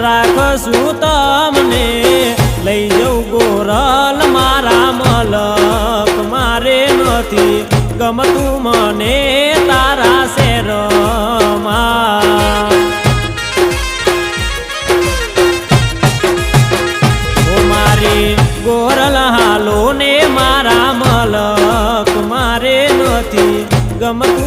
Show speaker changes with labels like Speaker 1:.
Speaker 1: રાખશું તમને લઈ જઉં ગોરલ મારા મલક મારે નથી ગમતું મને તારા શેરમાં ઓ મારી ગોરલ હાલો ને મારા મલક મારે નથી ગમતું